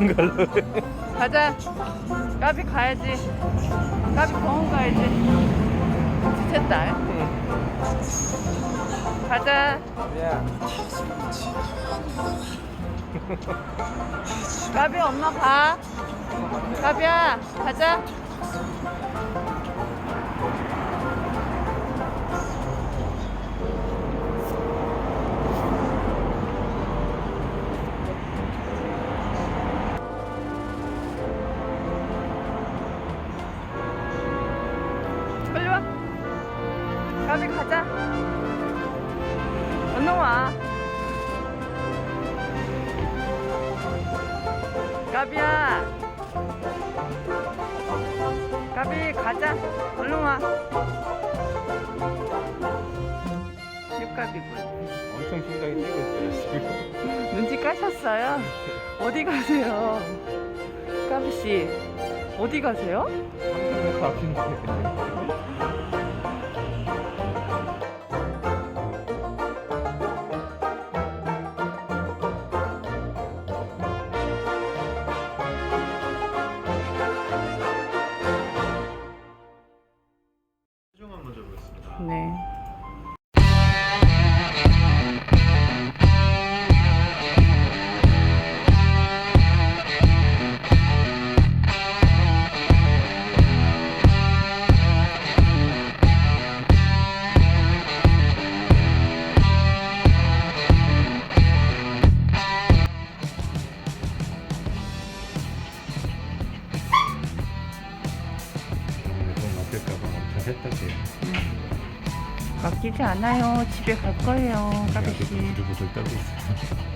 안가려고. 가자. 까비 가야지. 까비 병원 가야지. 지쳤다. 가자. 야. 까비 엄마 가. 까비야 가자. 빨리 와. 까비 가자. 얼른 와. 까비야. 까비 가자. 얼른 와. 육까비군. 엄청 심장이 뛰고 있어요 지금. 눈치 까셨어요? 어디 가세요? 까비씨 어디 가세요? 한국에서 앞인데. 최종한 먼저 보겠습니다. 네. 돈 맡길까봐 엄청 했다지. 맡기지 않아요. 집에 갈 거예요, 까비씨. 부들부들 떨고 있어요.